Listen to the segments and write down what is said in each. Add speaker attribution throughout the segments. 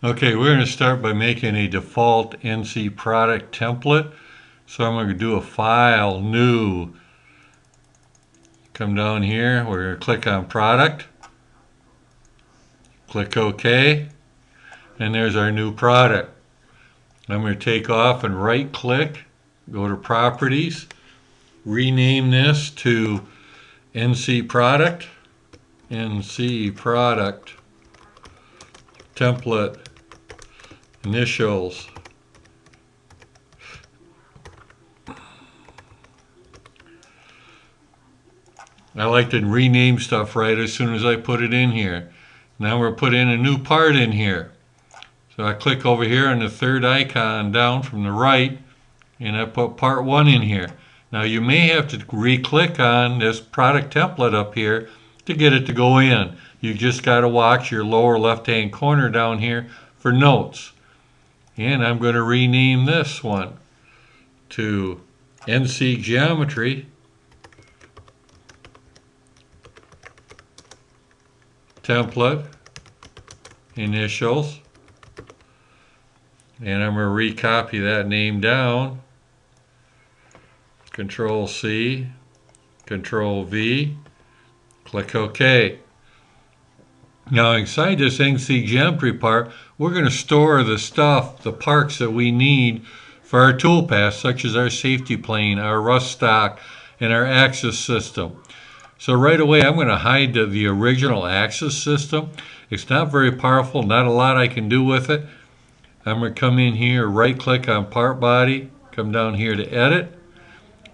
Speaker 1: Okay, we're going to start by making a default NcProduct template. So I'm going to do a File, New, come down here, we're going to click on Product, click OK, and there's our new product. I'm going to take off and right click, go to Properties, rename this to NcProduct, NcProduct Template Initials. I like to rename stuff right as soon as I put it in here. Now we're put in a new part in here. So I click over here on the third icon down from the right and I put part 1 in here. Now you may have to re-click on this product template up here to get it to go in. You just got to watch your lower left hand corner down here for notes. And I'm going to rename this one to NC Geometry Template Initials. And I'm going to recopy that name down. Control C, Control V, click OK. Now inside this NC Geometry part, we're going to store the stuff, the parts that we need for our toolpath, such as our safety plane, our rust stock, and our axis system. So right away I'm going to hide the original axis system. It's not very powerful, not a lot I can do with it. I'm going to come in here, right click on part body, come down here to edit,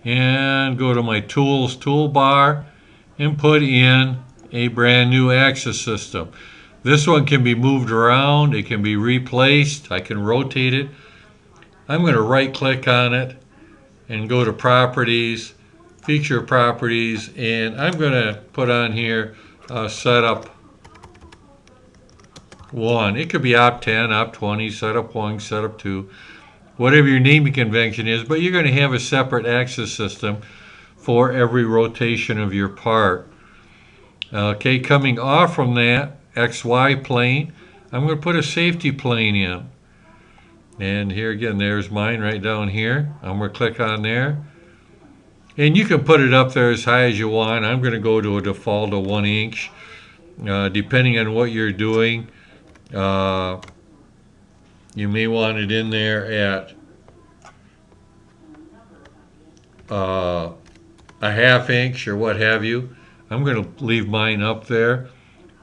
Speaker 1: and go to my tools toolbar and put in a brand new axis system. This one can be moved around, it can be replaced, I can rotate it. I'm going to right click on it and go to properties, feature properties, and I'm going to put on here setup 1. It could be op 10, op 20, setup 1, setup 2, whatever your naming convention is, but you're going to have a separate axis system for every rotation of your part. Okay, coming off from that XY plane, I'm going to put a safety plane in. And here again, there's mine right down here. I'm going to click on there. And you can put it up there as high as you want. I'm going to go to a default of 1 inch. Depending on what you're doing, you may want it in there at a 1/2 inch or what have you. I'm going to leave mine up there.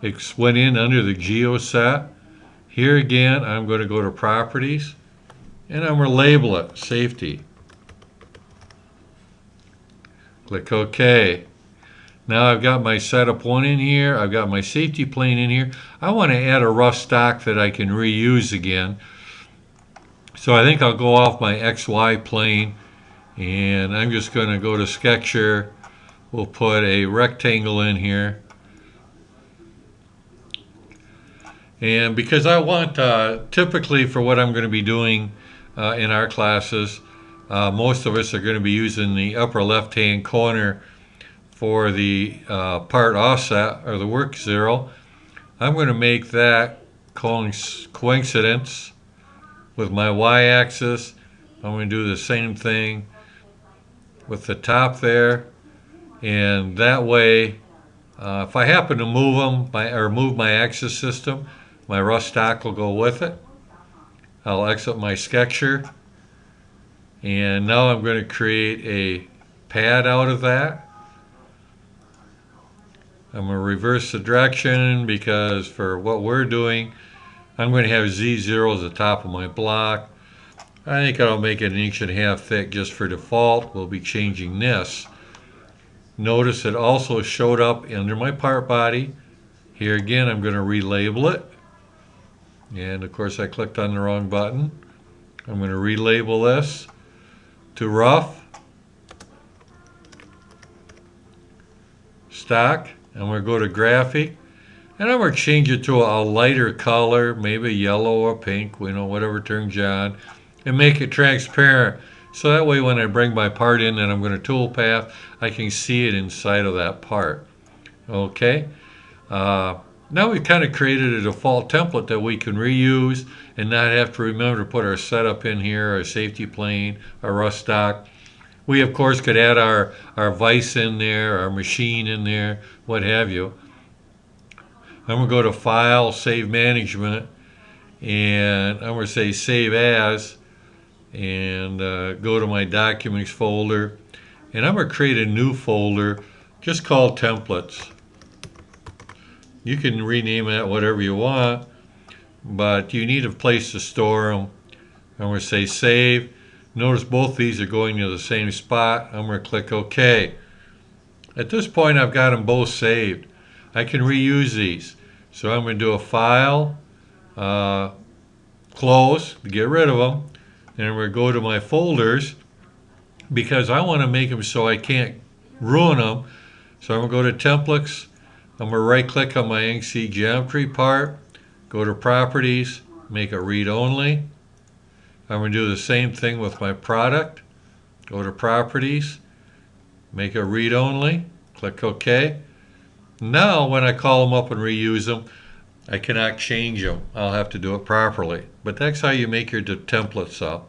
Speaker 1: It went in under the geoset. Here again, I'm going to go to properties and I'm going to label it safety. Click OK. Now I've got my setup 1 in here. I've got my safety plane in here. I want to add a rust stock that I can reuse again. So I think I'll go off my XY plane and I'm just going to go to Sketcher. We'll put a rectangle in here. And because I want, typically for what I'm going to be doing in our classes, most of us are going to be using the upper left hand corner for the part offset or the work 0. I'm going to make that coincidence with my y-axis. I'm going to do the same thing with the top there, and that way if I happen to move them move my axis system, my rust stock will go with it. I'll exit my sketcher, and now I'm going to create a pad out of that. I'm going to reverse the direction because for what we're doing, I'm going to have Z0 as the top of my block. I think I'll make it 1.5 inches thick just for default. We'll be changing this. Notice it also showed up under my part body. Here again, I'm going to relabel it. And of course, I clicked on the wrong button. I'm going to relabel this to rough, stock. I'm going to go to graphic, and I'm going to change it to a lighter color, maybe yellow or pink, whatever turns you on, and make it transparent. So that way when I bring my part in and I'm going to tool path, I can see it inside of that part. Okay. Now we've kind of created a default template that we can reuse and not have to remember to put our setup in here, our safety plane, our rust stock. We, of course, could add our vise in there, our machine in there, what have you. I'm going to go to File, Save Management, and I'm going to say Save As, and go to my Documents folder. And I'm going to create a new folder just called Templates. You can rename that whatever you want, but you need a place to store them. I'm going to say Save. Notice both these are going to the same spot. I'm going to click OK. At this point, I've got them both saved. I can reuse these. So I'm going to do a File, Close to get rid of them. And I'm going to go to my folders because I want to make them so I can't ruin them. So I'm going to go to Templates. I'm going to right click on my NC Geometry part, go to Properties, make it read only. I'm going to do the same thing with my product. Go to Properties, make it read only, click OK. Now when I call them up and reuse them, I cannot change them. I'll have to do it properly. But that's how you make your templates up.